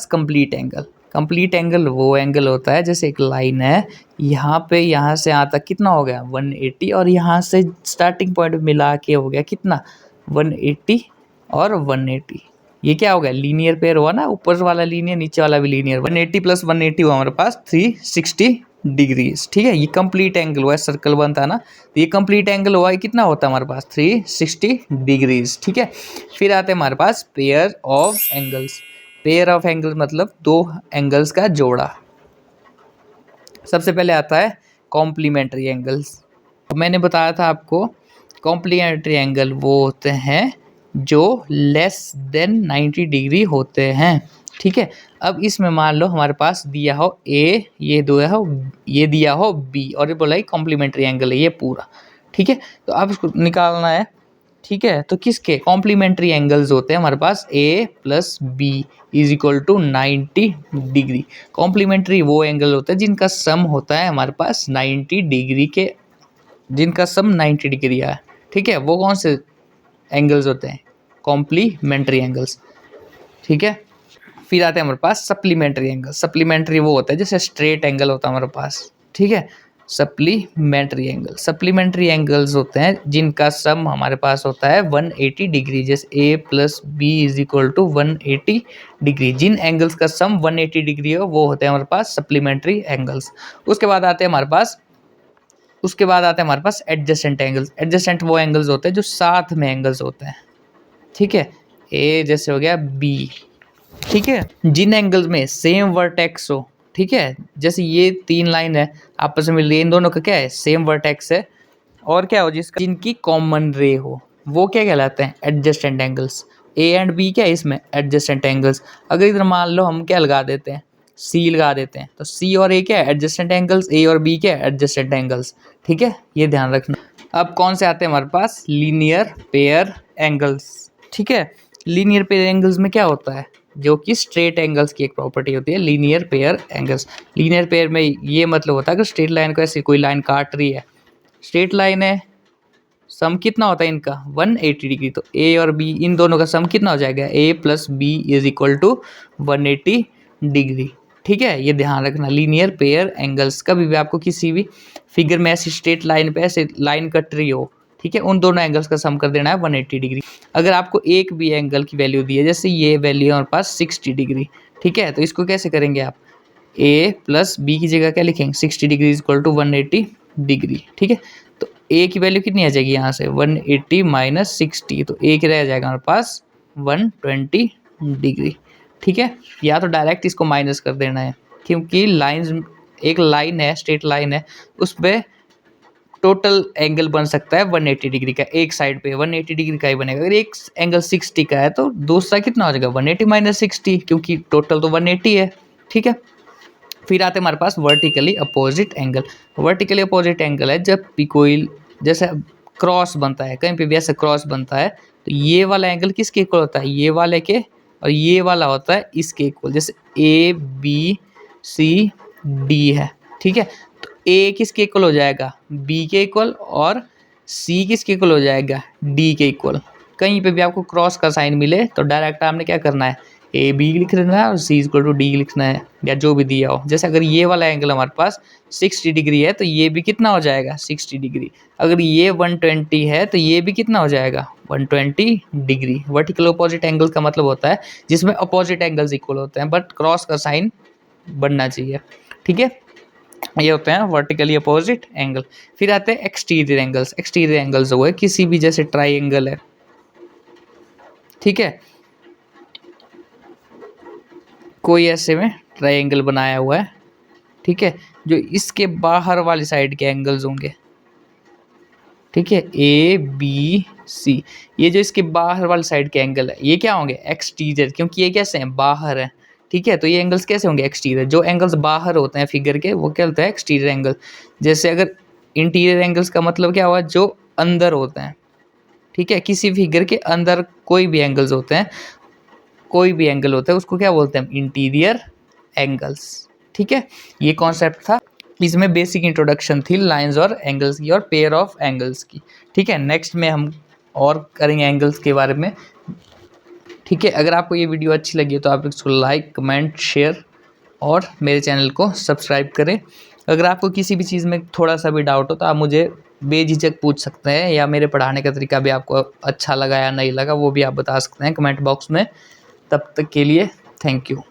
Complete angle. Complete angle वो angle होता है जैसे एक लाइन है, यहाँ पे यहाँ से यहाँ तक कितना हो गया 180, और यहाँ से स्टार्टिंग पॉइंट मिला के हो गया कितना 180 और 180। ये क्या हो गया, लीनियर पेयर हुआ ना, ऊपर वाला लीनियर नीचे वाला भी लीनियर। 180 प्लस 180 हुआ हमारे पास 360 डिग्रीज। ठीक है, ये कंप्लीट एंगल हुआ है, सर्कल बनता है ना, तो ये कंप्लीट एंगल हुआ है, कितना होता है हमारे पास 360 डिग्रीज। ठीक है, फिर आते हैं हमारे पास pair of angles. Pair of angle मतलब दो एंगल्स का जोड़ा। सबसे पहले आता है कॉम्प्लीमेंट्री एंगल्स। मैंने बताया था आपको कॉम्प्लीमेंट्री एंगल वो होते हैं जो लेस देन 90 डिग्री होते हैं। ठीक है, अब इसमें मान लो हमारे पास दिया हो ए, ये दिया हो बी, और ये बोला है कॉम्प्लीमेंट्री एंगल है ये पूरा। ठीक है, तो अब इसको निकालना है। ठीक है, तो किसके कॉम्प्लीमेंट्री एंगल्स होते हैं हमारे पास A plus B is equal to 90 degree. Complementary वो एंगल होता है जिनका सम होता है हमारे पास 90 डिग्री के, जिनका सम 90 डिग्री है। ठीक है, वो कौन से एंगल्स होते हैं, कॉम्प्लीमेंट्री एंगल्स। ठीक है, फिर आते हैं हमारे पास सप्लीमेंट्री एंगल। सप्लीमेंट्री वो होता है जैसे स्ट्रेट एंगल होता है हमारे पास। ठीक है, सप्लीमेंट्री एंगल, सप्लीमेंट्री एंगल्स होते हैं जिनका सम हमारे पास होता है 180 डिग्री, जैसे A plus B is equal to 180 degree. जिन एंगल्स का सम 180 डिग्री हो वो होते हैं हमारे पास सप्लीमेंट्री एंगल्स। उसके बाद आते हैं हमारे पास एडजेसेंट एंगल्स। एडजेसेंट वो एंगल्स होते हैं जो साथ में एंगल्स होते हैं। ठीक है, ए जैसे हो गया बी। ठीक है, जिन एंगल्स में सेम वर्टेक्स हो। ठीक है, जैसे ये तीन लाइन है आपस में मिल रही है, इन दोनों का क्या है, सेम वर्टेक्स है, और क्या हो जिनकी कॉमन रे हो, वो क्या कहलाते हैं, adjacent angles. A and B क्या है इसमें, एडजेसेंट एंगल्स। अगर इधर मान लो हम क्या लगा देते हैं, सी लगा देते हैं, तो सी और ए क्या है, एडजेसेंट एंगल्स, ए और बी क्या है, एडजेसेंट एंगल्स। ठीक है, ये ध्यान रखना। अब कौन से आते हैं हमारे पास, लीनियर पेयर एंगल्स। ठीक है, लीनियर पेयर एंगल्स में क्या होता है, जो कि स्ट्रेट एंगल्स की एक प्रॉपर्टी होती है, linear pair angles. Linear pair में ये मतलब होता है कि स्ट्रेट लाइन को ऐसे कोई लाइन काट रही है, स्ट्रेट लाइन है, सम कितना होता है इनका 180 डिग्री, तो ए और बी इन दोनों का सम कितना हो जाएगा, A plus B is equal to 180 degree. ठीक है, ये ध्यान रखना। लीनियर पेयर एंगल्स, कभी भी आपको किसी भी फिगर में ऐसी स्ट्रेट लाइन पे ऐसे लाइन कट रही हो, ठीक है, उन दोनों एंगल्स का सम कर देना है 180 डिग्री। अगर आपको एक भी एंगल की वैल्यू दी है, जैसे ये वैल्यू है हमारे पास 60 डिग्री, ठीक है, तो इसको कैसे करेंगे आप, ए प्लस बी की जगह क्या लिखेंगे, 60 degree is equal to 180 degree. ठीक है, तो ए की वैल्यू कितनी आ जाएगी यहाँ से 180 माइनस 60, तो ए की रह जाएगा हमारे पास 120 डिग्री। ठीक है, या तो डायरेक्ट इसको माइनस कर देना है, क्योंकि लाइन, एक लाइन है, स्ट्रेट लाइन है, उस पर टोटल एंगल बन सकता है 180 डिग्री का, एक साइड पे 180 डिग्री का ही बनेगा। अगर एक एंगल 60 का है तो दूसरा कितना हो जाएगा 180 माइनस 60, क्योंकि टोटल तो 180 है। ठीक है, फिर आते हैं हमारे पास vertically opposite angle. Vertically opposite angle है जब भी कोई जैसे क्रॉस बनता है, कहीं पे भी ऐसा क्रॉस बनता है, तो ये वाला एंगल किसके इक्वल होता है, ये वाले के, और ये वाला होता है इसके इक्वल। जैसे ए बी सी डी है, ठीक है, तो ए किसके इक्वल हो जाएगा, बी के इक्वल, और सी किसके इक्वल हो जाएगा, डी के इक्वल। कहीं पे भी आपको क्रॉस का साइन मिले तो डायरेक्ट आपने क्या करना है, ए बी लिख देना है और सी इक्वल टू डी लिखना है, या जो भी दिया हो। जैसे अगर ये वाला एंगल हमारे पास 60 डिग्री है तो ये भी कितना हो जाएगा 60 डिग्री। अगर ये 120 है तो ये भी कितना हो जाएगा 120 डिग्री। वर्टिकल अपोजिट एंगल का मतलब होता है जिसमें अपोजिट एंगल्स इक्वल होते हैं, बट क्रॉस का साइन बनना चाहिए। ठीक है, ये होते हैं वर्टिकली अपोजिट एंगल। फिर आते हैं एक्सटीरियर एंगल्स। एक्सटीरियर एंगल्स हुए किसी भी, जैसे ट्राइंगल है, ठीक है, कोई ऐसे में ट्रायंगल बनाया हुआ है, ठीक है, जो इसके बाहर वाली साइड के एंगल्स होंगे, ठीक है, ए बी सी, ये जो इसके बाहर वाली साइड के एंगल है ये क्या होंगे एक्सटीरियर, क्योंकि ये कैसे हैं, बाहर है। ठीक है, तो ये एंगल्स कैसे होंगे एक्सटीरियर, जो एंगल्स बाहर होते हैं फिगर के वो क्या होता है एक्सटीरियर एंगल। जैसे अगर इंटीरियर एंगल्स का मतलब क्या हुआ, जो अंदर होते हैं, ठीक है, किसी फिगर के अंदर कोई भी एंगल्स होते हैं, कोई भी एंगल होता है उसको क्या बोलते हैं, इंटीरियर एंगल्स। ठीक है, ये कॉन्सेप्ट था, इसमें बेसिक इंट्रोडक्शन थी लाइंस और एंगल्स की और पेयर ऑफ एंगल्स की। ठीक है, नेक्स्ट में हम और करेंगे एंगल्स के बारे में। ठीक है, अगर आपको ये वीडियो अच्छी लगी है तो आप इसको लाइक, कमेंट, शेयर और मेरे चैनल को सब्सक्राइब करें। अगर आपको किसी भी चीज़ में थोड़ा सा भी डाउट हो तो आप मुझे बेझिझक पूछ सकते हैं, या मेरे पढ़ाने का तरीका भी आपको अच्छा लगा या नहीं लगा वो भी आप बता सकते हैं कमेंट बॉक्स में। तब तक के लिए थैंक यू।